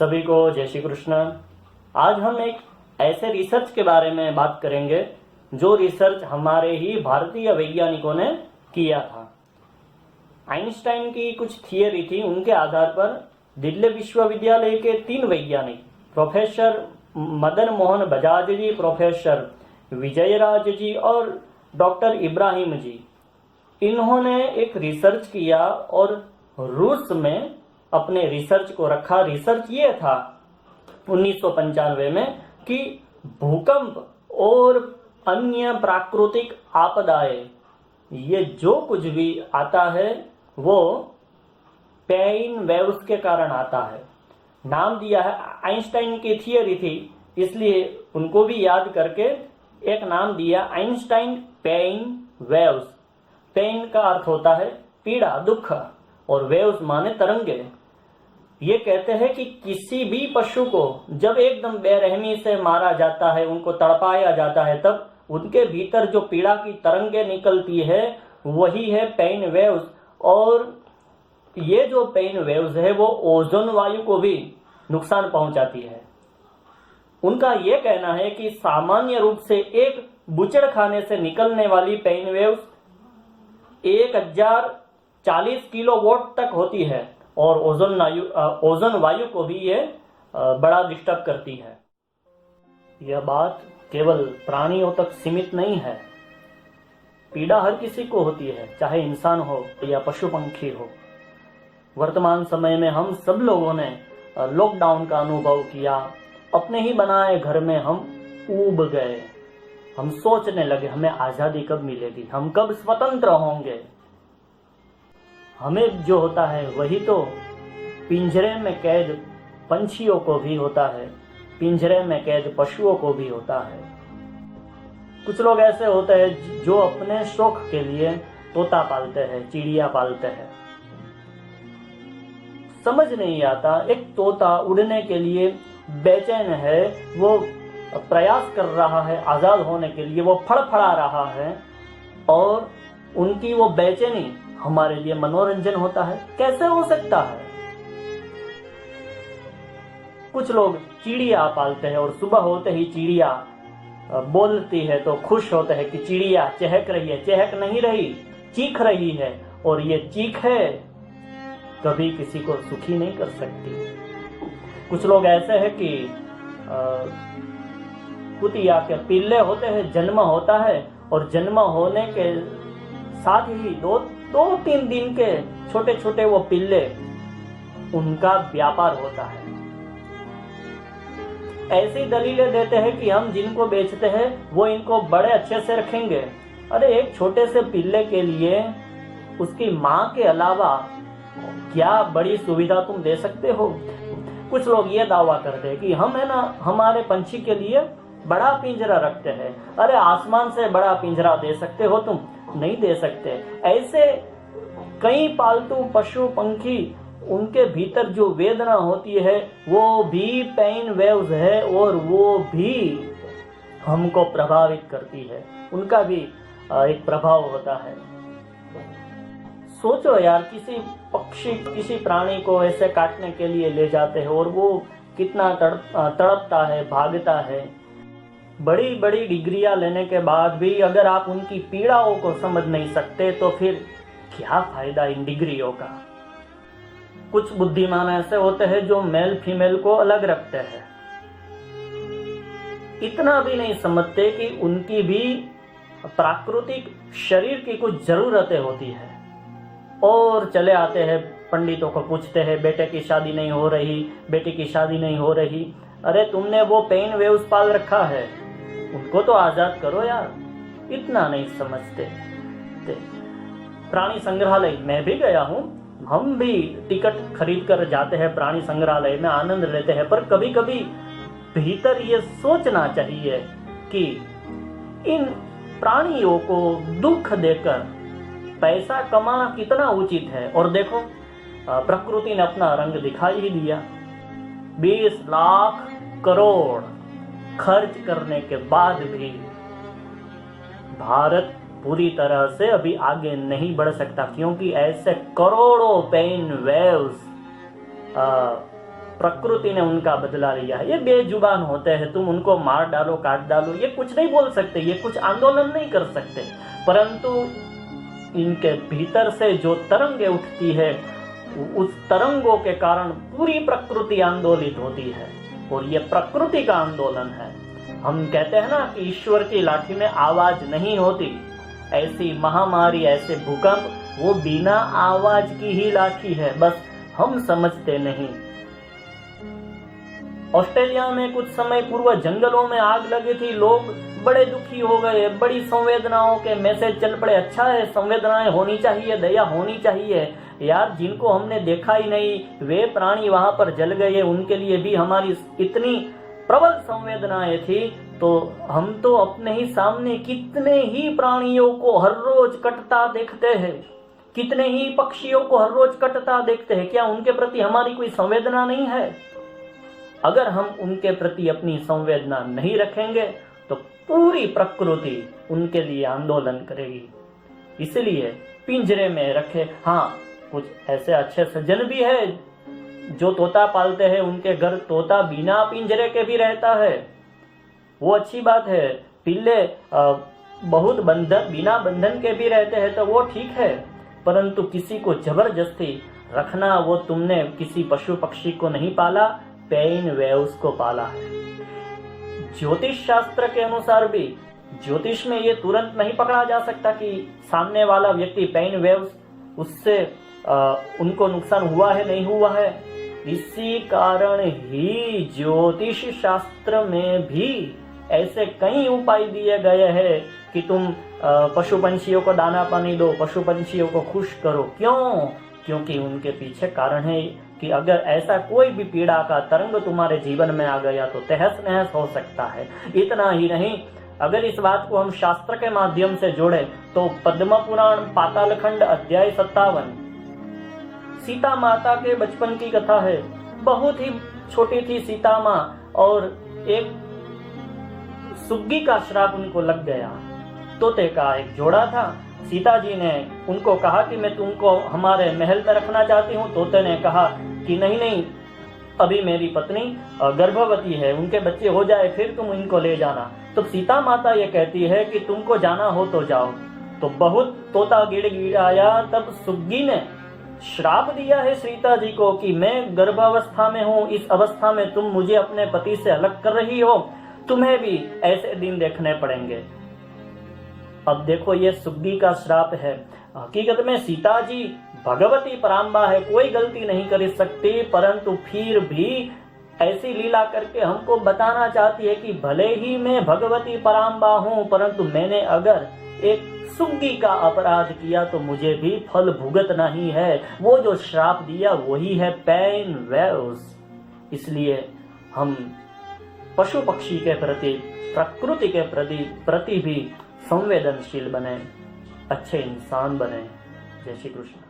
सभी को जय श्री कृष्ण। आज हम एक ऐसे रिसर्च के बारे में बात करेंगे जो रिसर्च हमारे ही भारतीय वैज्ञानिकों ने किया था। आइंस्टाइन की कुछ थियरी थी, उनके आधार पर दिल्ली विश्वविद्यालय के 3 वैज्ञानिक प्रोफेसर मदन मोहन बजाज जी, प्रोफेसर विजयराज जी और डॉक्टर इब्राहिम जी, इन्होंने एक रिसर्च किया और रूस में अपने रिसर्च को रखा। रिसर्च ये था 1995 में कि भूकंप और अन्य प्राकृतिक आपदाएं, ये जो कुछ भी आता है वो पेन वेव्स के कारण आता है। नाम दिया है, आइंस्टाइन की थियरी थी इसलिए उनको भी याद करके एक नाम दिया, आइंस्टाइन पेन वेव्स। पेन का अर्थ होता है पीड़ा, दुख, और वेव्स माने तरंगे। ये कहते हैं कि किसी भी पशु को जब एकदम बेरहमी से मारा जाता है, उनको तड़पाया जाता है, तब उनके भीतर जो पीड़ा की तरंगे निकलती है वही है पेन वेव्स। और ये जो पेन वेव्स है वो ओजोन वायु को भी नुकसान पहुंचाती है। उनका ये कहना है कि सामान्य रूप से एक बूचड़खाने से निकलने वाली पेन वेव्स 1040 किलोवाट तक होती है और ओजोन वायु को भी ये बड़ा डिस्टर्ब करती है। यह बात केवल प्राणियों तक सीमित नहीं है, पीड़ा हर किसी को होती है, चाहे इंसान हो या पशु पंखी हो। वर्तमान समय में हम सब लोगों ने लॉकडाउन का अनुभव किया। अपने ही बनाए घर में हम ऊब गए। हम सोचने लगे हमें आजादी कब मिलेगी, हम कब स्वतंत्र होंगे। हमें जो होता है वही तो पिंजरे में कैद पंछियों को भी होता है, पिंजरे में कैद पशुओं को भी होता है। कुछ लोग ऐसे होते हैं जो अपने शौक के लिए तोता पालते हैं, चिड़िया पालते हैं। समझ नहीं आता, एक तोता उड़ने के लिए बेचैन है, वो प्रयास कर रहा है आजाद होने के लिए, वो फड़फड़ा रहा है और उनकी वो बेचैनी हमारे लिए मनोरंजन होता है। कैसे हो सकता है? कुछ लोग चिड़िया पालते हैं और सुबह होते ही चिड़िया बोलती है तो खुश होते हैं कि चिड़िया चहक रही है। चहक नहीं रही, चीख रही है, और ये चीख है कभी किसी को सुखी नहीं कर सकती। कुछ लोग ऐसे हैं कि कुतिया के पिल्ले होते हैं, जन्म होता है और जन्म होने के साथ ही 2-3 दिन के छोटे छोटे वो पिल्ले, उनका व्यापार होता है। ऐसी दलीलें देते हैं कि हम जिनको बेचते हैं वो इनको बड़े अच्छे से रखेंगे। अरे एक छोटे से पिल्ले के लिए उसकी माँ के अलावा क्या बड़ी सुविधा तुम दे सकते हो? कुछ लोग ये दावा करते हैं कि हम है ना हमारे पंछी के लिए बड़ा पिंजरा रखते हैं। अरे आसमान से बड़ा पिंजरा दे सकते हो तुम? नहीं दे सकते। ऐसे कई पालतू पशु पंखी, उनके भीतर जो वेदना होती है वो भी पेन वेव्स है और वो भी हमको प्रभावित करती है। उनका भी एक प्रभाव होता है। सोचो यार, किसी पक्षी, किसी प्राणी को ऐसे काटने के लिए ले जाते हैं और वो कितना तड़पता है, भागता है। बड़ी बड़ी डिग्रियां लेने के बाद भी अगर आप उनकी पीड़ाओं को समझ नहीं सकते तो फिर क्या फायदा इन डिग्रियों का? कुछ बुद्धिमान ऐसे होते हैं जो मेल फीमेल को अलग रखते हैं, इतना भी नहीं समझते कि उनकी भी प्राकृतिक शरीर की कुछ जरूरतें होती है, और चले आते हैं पंडितों को पूछते हैं बेटे की शादी नहीं हो रही, बेटी की शादी नहीं हो रही। अरे तुमने वो पेन वेव्स पाल रखा है, उनको तो आजाद करो यार, इतना नहीं समझते। प्राणी संग्रहालय मैं भी गया हूँ, हम भी टिकट खरीद कर जाते हैं प्राणी संग्रहालय में, आनंद लेते हैं, पर कभी कभी भीतर ये सोचना चाहिए कि इन प्राणियों को दुख देकर पैसा कमाना कितना उचित है। और देखो प्रकृति ने अपना रंग दिखाई ही दिया। 20 लाख करोड़ खर्च करने के बाद भी भारत पूरी तरह से अभी आगे नहीं बढ़ सकता, क्योंकि ऐसे करोड़ों पेन वेव्स प्रकृति ने उनका बदला लिया है। ये बेजुबान होते हैं, तुम उनको मार डालो, काट डालो, ये कुछ नहीं बोल सकते, ये कुछ आंदोलन नहीं कर सकते, परंतु इनके भीतर से जो तरंगे उठती है उस तरंगों के कारण पूरी प्रकृति आंदोलित होती है, और ये प्रकृति का आंदोलन है। हम कहते हैं ना कि ईश्वर की लाठी में आवाज नहीं होती, ऐसी महामारी, ऐसे भूकंप, वो बिना आवाज की ही लाठी है, बस हम समझते नहीं। ऑस्ट्रेलिया में कुछ समय पूर्व जंगलों में आग लगी थी, लोग बड़े दुखी हो गए, बड़ी संवेदनाओं के मैसेज चल पड़े। अच्छा है, संवेदनाएं होनी चाहिए, दया होनी चाहिए यार, जिनको हमने देखा ही नहीं वे प्राणी वहां पर जल गए, उनके लिए भी हमारी इतनी प्रबल संवेदनाएं थी, तो हम तो अपने ही सामने कितने ही प्राणियों को हर रोज कटता देखते हैं, कितने ही पक्षियों को हर रोज कटता देखते हैं, क्या उनके प्रति हमारी कोई संवेदना नहीं है? अगर हम उनके प्रति अपनी संवेदना नहीं रखेंगे तो पूरी प्रकृति उनके लिए आंदोलन करेगी। इसलिए पिंजरे में रखे। हाँ, कुछ ऐसे अच्छे सज्जन भी है जो तोता पालते हैं, उनके घर तोता बिना पिंजरे के भी रहता है, वो अच्छी बात है। पिल्ले बहुत बिना बंधन के भी रहते हैं तो वो ठीक है, परंतु किसी को जबरदस्ती रखना, वो तुमने किसी पशु पक्षी को नहीं पाला, पेन वेव्स को पाला है। ज्योतिष शास्त्र के अनुसार भी, ज्योतिष में ये तुरंत नहीं पकड़ा जा सकता कि सामने वाला व्यक्ति पेन वेव्स, उससे उनको नुकसान हुआ है नहीं हुआ है। इसी कारण ही ज्योतिष शास्त्र में भी ऐसे कई उपाय दिए गए हैं कि तुम पशु पंछियों को दाना पानी दो, पशु पंछियों को खुश करो। क्यों? क्योंकि उनके पीछे कारण है कि अगर ऐसा कोई भी पीड़ा का तरंग तुम्हारे जीवन में आ गया तो तहस नहस हो सकता है। इतना ही नहीं, अगर इस बात को हम शास्त्र के माध्यम से जोड़े तो पद्म पुराण पाताल खंड अध्याय 57 सीता माता के बचपन की कथा है। बहुत ही छोटी थी सीता माँ, और एक सुग्गी का श्राप उनको लग गया। तोते का एक जोड़ा था, सीता जी ने उनको कहा कि मैं तुमको हमारे महल पर रखना चाहती हूँ। तोते ने कहा कि नहीं नहीं, अभी मेरी पत्नी गर्भवती है, उनके बच्चे हो जाए फिर तुम इनको ले जाना। तो सीता माता ये कहती है कि तुमको जाना हो तो जाओ। तो बहुत तोता गिड़गिड़ाया, तब सुग्गी ने श्राप दिया है सीता जी को कि मैं गर्भावस्था में हूँ, इस अवस्था में तुम मुझे अपने पति से अलग कर रही हो, तुम्हें भी ऐसे दिन देखने पड़ेंगे। अब देखो, ये सुग्गी का श्राप है। हकीकत में सीता जी भगवती पराम्बा है, कोई गलती नहीं कर सकती, परंतु फिर भी ऐसी लीला करके हमको बताना चाहती है कि भले ही मैं भगवती पराम्बा हूँ, परंतु मैंने अगर एक सुग्गी का अपराध किया तो मुझे भी फल भुगतना ही है। वो जो श्राप दिया वही है पेन वेव्स। इसलिए हम पशु पक्षी के प्रति, प्रकृति के प्रति भी संवेदनशील बने, अच्छे इंसान बने। जय श्री कृष्ण।